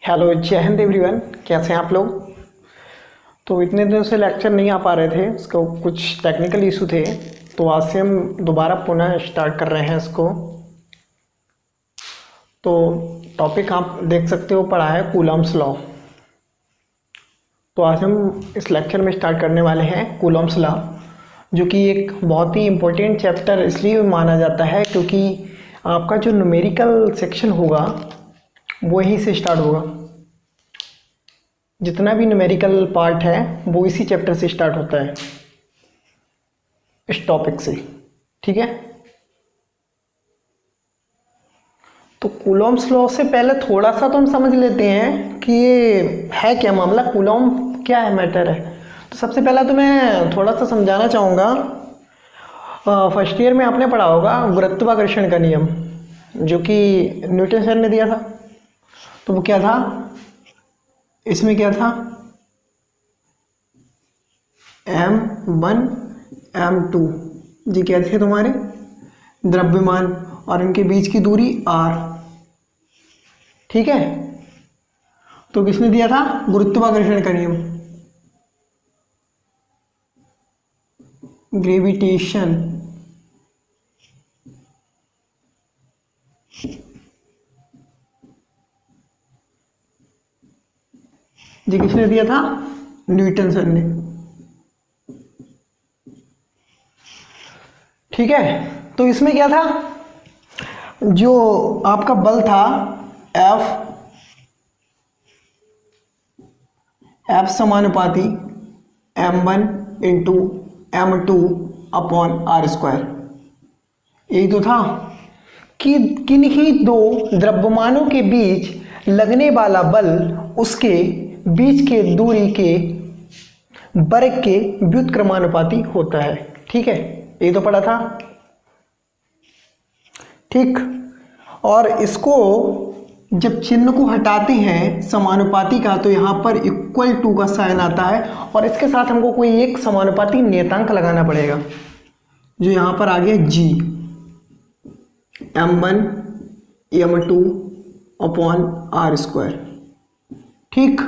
Hello, जय Hind everyone. कैसे हैं आप लोग? तो इतने दिनों से लेक्चर नहीं आ पा रहे थे, इसको कुछ टेक्निकल इशू थे, तो आज से हम दोबारा पुनः स्टार्ट कर रहे हैं इसको। तो टॉपिक आप देख सकते हो पढ़ा है कूलॉम्स लॉ। तो आज हम इस लेक्चर में स्टार्ट करने वाले हैं कूलॉम्स लॉ, जो कि एक बहुत ही इम्पोर्टेंट चैप्टर इसलिए माना जाता है क्योंकि आपका जो न्यूमेरिकल सेक्शन होगा वो यहीं से स्टार्ट होगा। जितना भी न्यूमेरिकल पार्ट है वो इसी चैप्टर से स्टार्ट होता है, इस टॉपिक से। ठीक है, तो कूलॉम्स लॉ से पहले थोड़ा सा तो हम समझ लेते हैं कि ये है क्या मामला, कूलॉम क्या है, मैटर है। तो सबसे पहला तो मैं थोड़ा सा समझाना चाहूँगा। फर्स्ट ईयर में आपने पढ़ा होगा गुरुत्वाकर्षण का नियम, जो कि न्यूटन सर ने दिया था। तो वो क्या था, इसमें क्या था, m1 m2 जी क्या थे तुम्हारे द्रव्यमान और इनके बीच की दूरी r। ठीक है, तो किसने दिया था, गुरुत्वाकर्षण का नियम, ग्रेविटेशन। जी किसने दिया था, न्यूटन सर ने। ठीक है, तो इसमें क्या था, जो आपका बल था F समानुपाती m1 into m2 upon r²। यही तो था कि किन्हीं दो द्रव्यमानों के बीच लगने वाला बल उसके बीच के दूरी के वर्ग के व्युत्क्रमानुपाती होता है। ठीक है, ये तो पढ़ा था। ठीक, और इसको जब चिन्ह को हटाते हैं समानुपाती का तो यहाँ पर इक्वल टू का साइन आता है, और इसके साथ हमको कोई एक समानुपाती नियतांक लगाना पड़ेगा, जो यहाँ पर आ गया g, m1 m2 upon r²। ठीक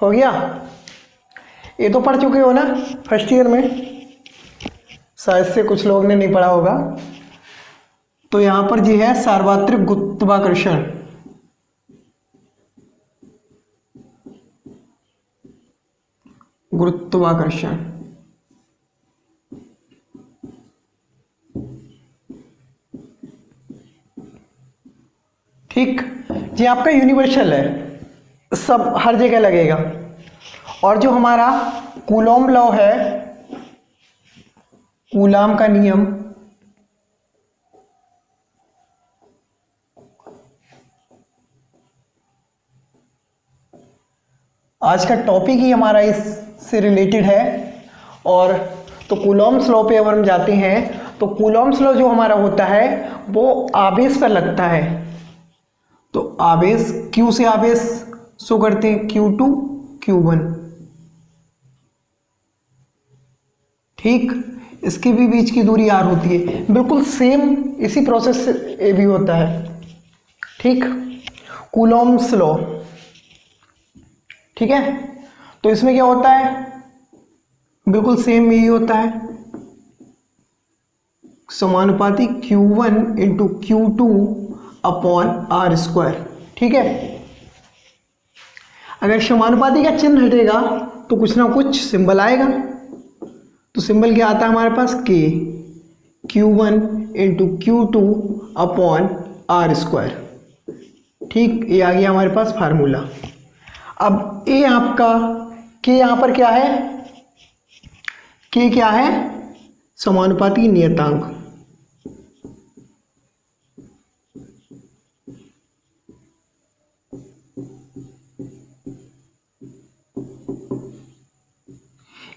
हो गया, ये तो पढ़ चुके हो ना फर्स्ट ईयर में, शायद से कुछ लोग ने नहीं पढ़ा होगा। तो यहां पर जी है सार्वत्रिक गुरुत्वाकर्षण। गुरुत्वाकर्षण ठीक जी, आपका यूनिवर्सल है, सब हर जगह लगेगा। और जो हमारा कूलॉम लॉ है, कूलाम का नियम, आज का टॉपिक ही हमारा इससे रिलेटेड है। और तो कूलॉम्स लॉ पे अगर हम जाते हैं तो कूलॉम्स लॉ जो हमारा होता है वो आवेश पर लगता है। तो आवेश Q से आवेश शो करते हैं, Q2 Q1। ठीक, इसके भी बीच की दूरी r होती है। बिल्कुल सेम इसी प्रोसेस से ये भी होता है। ठीक, कूलॉम्स लॉ। ठीक है, तो इसमें क्या होता है, बिल्कुल सेम यही होता है, समानुपाती Q1 into Q2 upon r²। ठीक है, अगर समानुपाती का चिन्ह हटेगा तो कुछ ना कुछ सिंबल आएगा। तो सिंबल क्या आता है हमारे पास, k, Q1 into Q2 upon r²। ठीक, ये आ गया हमारे पास फार्मूला। अब ये आपका k यहाँ पर क्या है, k क्या है, समानुपाती नियतांक।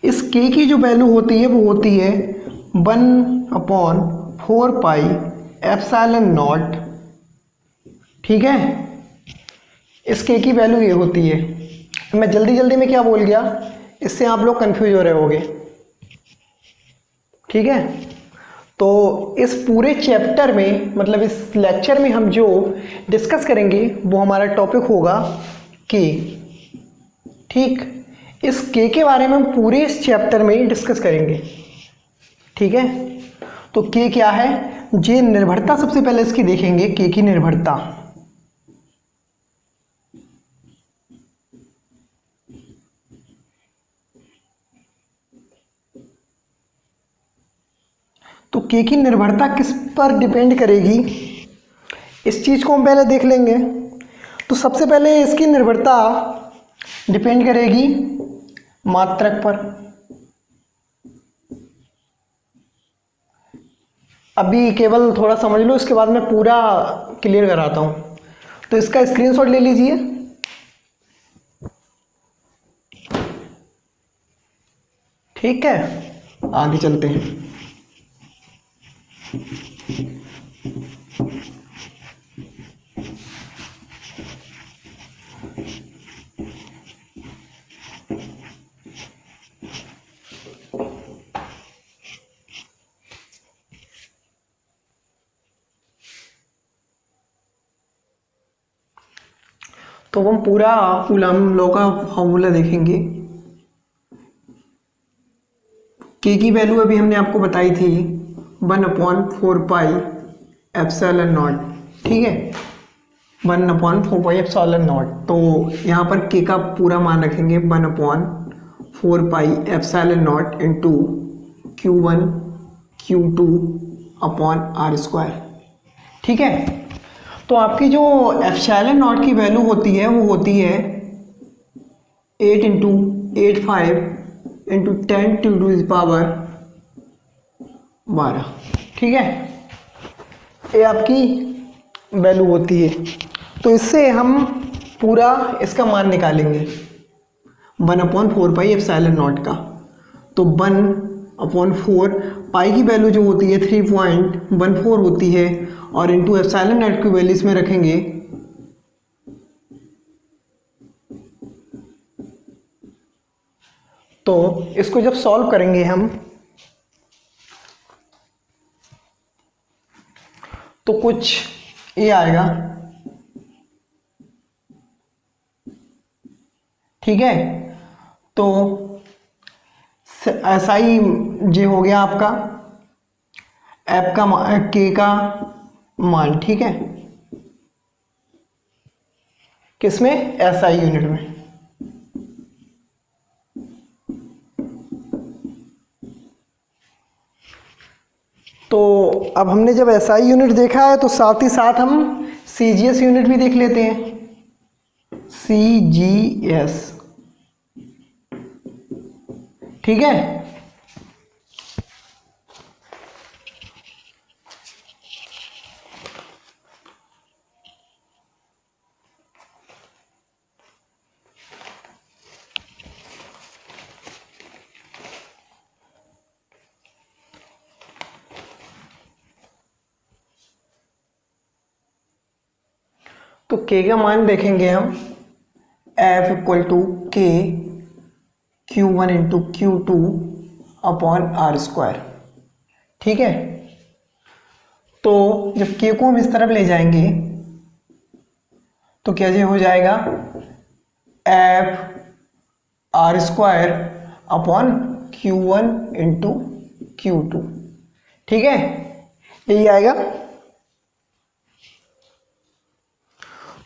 इस k की जो वैल्यू होती है वो होती है 1/4 पाई एप्सिलॉन नॉट। ठीक है, इस k की वैल्यू ये होती है। मैं जल्दी जल्दी में क्या बोल गया, इससे आप लोग कंफ्यूज हो रहे होगे। ठीक है, तो इस पूरे चैप्टर में, मतलब इस लेक्चर में हम जो डिस्कस करेंगे वो हमारा टॉपिक होगा के। ठीक, इस के बारे में हम पूरे इस चैप्टर में डिस्कस करेंगे। ठीक है, तो के क्या है, ये निर्भरता सबसे पहले इसकी देखेंगे, के की निर्भरता। तो के की निर्भरता किस पर डिपेंड करेगी, इस चीज को हम पहले देख लेंगे। तो सबसे पहले इसकी निर्भरता डिपेंड करेगी मात्रक पर। अभी केवल थोड़ा समझ लो, इसके बाद मैं पूरा क्लियर कराता हूँ। तो इसका स्क्रीनशॉट ले लीजिए। ठीक है, आगे चलते हैं। तो हम पूरा कूलम लॉ का फॉर्मूला देखेंगे। के की वैल्यू अभी हमने आपको बताई थी 1/4 पाई एप्सिलॉन नॉट। ठीक है, 1/4 पाई एप्सिलॉन नॉट। तो यहाँ पर के का पूरा मान रखेंगे 1/4 pi epsilon naught into Q1 Q2 upon r square. ठीक है, तो आपकी जो एप्सिलॉन नॉट की वैल्यू होती है वो होती है 8 into 85 into 10 to the power 12। ठीक है, ये आपकी वैल्यू होती है। तो इससे हम पूरा इसका मान निकालेंगे 1/4 पाई एप्सिलॉन नॉट का। तो 1/4 पाई की वैल्यू जो होती है 3.14 होती है, और इंटू एप्सिलॉन नॉट की वैल्यू इसमें रखेंगे। तो इसको जब सॉल्व करेंगे हम, तो कुछ ये आएगा। ठीक है, तो ऐसा ही ये हो गया आपका एफ का के का मान। ठीक है, किसमें, एसआई यूनिट में। तो अब हमने जब एसआई यूनिट देखा है, तो साथ ही साथ हम सीजीएस यूनिट भी देख लेते हैं। सीजीएस, ठीक है। तो के का मान देखेंगे हम, एफ इक्वल टू के Q1 into Q2 upon r square. ठीक है, तो जब के को हम इस तरफ ले जाएंगे तो क्या ये हो जाएगा, F R square upon Q1 into Q2। ठीक है, यही आएगा।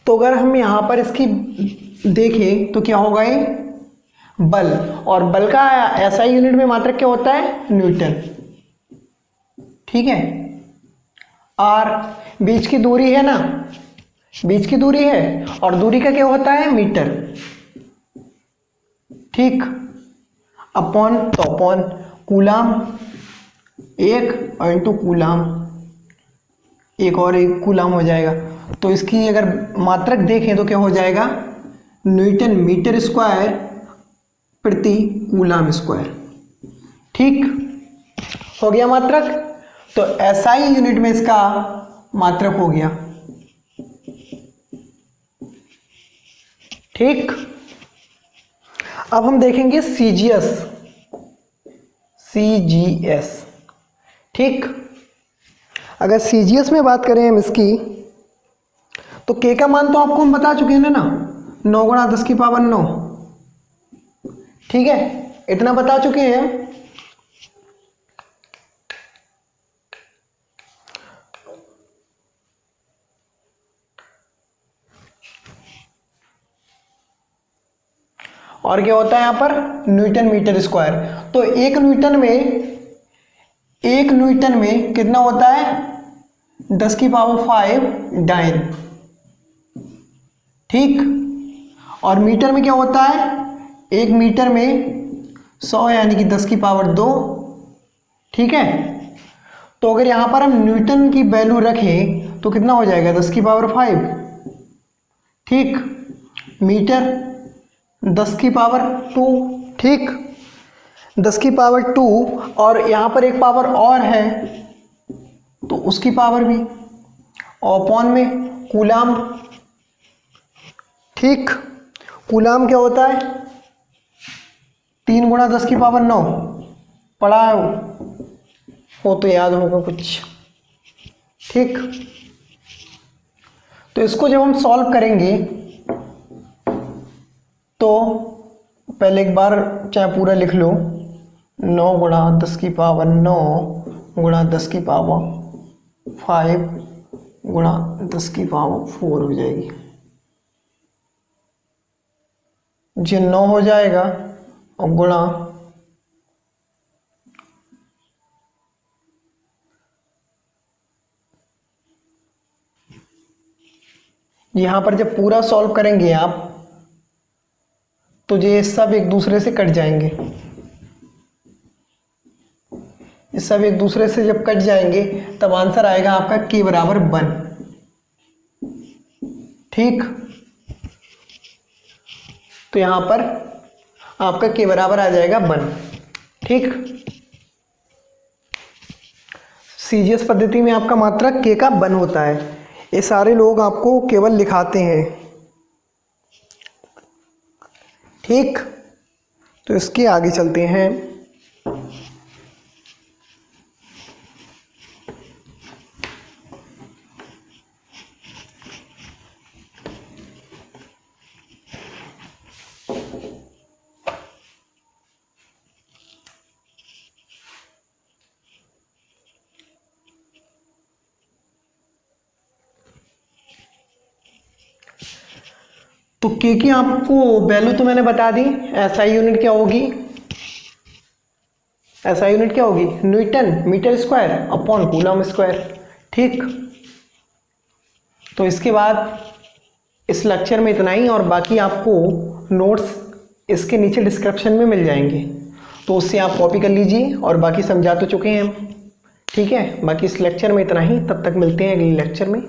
तो अगर हम यहाँ पर इसकी देखें तो क्या होगा, ये बल, और बल का एसआई यूनिट में मात्रक क्या होता है, न्यूटन। ठीक है, आर बीच की दूरी है ना, बीच की दूरी है, और दूरी का क्या होता है, मीटर। ठीक, अपॉन, तो अपॉन कूलाम एक और इंटू कूलाम एक, और एक कूलाम हो जाएगा। तो इसकी अगर मात्रक देखें तो क्या हो जाएगा, न्यूटन मीटर स्क्वायर प्रति कूलाम स्क्वायर। ठीक, हो गया मात्रक। तो एसआई यूनिट में इसका मात्रक हो गया। ठीक, अब हम देखेंगे सीजीएस। सीजीएस, ठीक, अगर CGS में बात करें हम इसकी, तो k का मान तो आपको हम बता चुके हैं ना, 9 गुणा 10 की पावर 9, ठीक है, इतना बता चुके हैं हम। और क्या होता है यहाँ पर, न्यूटन मीटर स्क्वायर। तो एक न्यूटन में कितना होता है, 10 की पावर 5 डाइन, ठीक। और मीटर में क्या होता है, एक मीटर में 100 यानी कि 10 की पावर 2, ठीक है। तो अगर यहाँ पर हम न्यूटन की वैल्यू रखें तो कितना हो जाएगा, 10 की पावर 5, ठीक। मीटर 10 की पावर 2, ठीक, 10 की पावर 2, और यहाँ पर एक पावर और है तो उसकी पावर भी, अपॉन में कूलाम, ठीक। कूलाम क्या होता है, 3 गुणा 10 की पावर 9, पढ़ा है वो तो याद होगा कुछ, ठीक। तो इसको जब हम सॉल्व करेंगे तो पहले एक बार चाहे पूरा लिख लो, 9 गुणा 10 की पावर 9 गुणा 10 की पावर 5 गुणा 10 की पावर 4 हो जाएगी, जो 9 हो जाएगा, और गुणा यहाँ पर जब पूरा सॉल्व करेंगे आप तो ये सब एक दूसरे से कट जाएंगे, ये सब एक दूसरे से जब कट जाएंगे तब आंसर आएगा आपका k बराबर 1, ठीक। तो यहाँ पर आपका k बराबर आ जाएगा 1, ठीक। CGS पद्धति में आपका मात्रक k का 1 होता है, ये सारे लोग आपको केवल लिखाते हैं, ठीक। तो इसके आगे चलते हैं। तो के की आपको वैल्यू तो मैंने बता दी, SI यूनिट क्या होगी, SI यूनिट क्या होगी, newton metre square upon coulomb square, ठीक। तो इसके बाद इस लेक्चर में इतना ही, और बाकी आपको नोट्स इसके नीचे डिस्क्रिप्शन में मिल जाएंगे, तो उससे आप कॉपी कर लीजिए, और बाकी समझा तो चुके हैं हम, ठीक है। बाकी इस लेक्चर में इतना ही, तब तक मिलते हैं अगले लेक्चर में।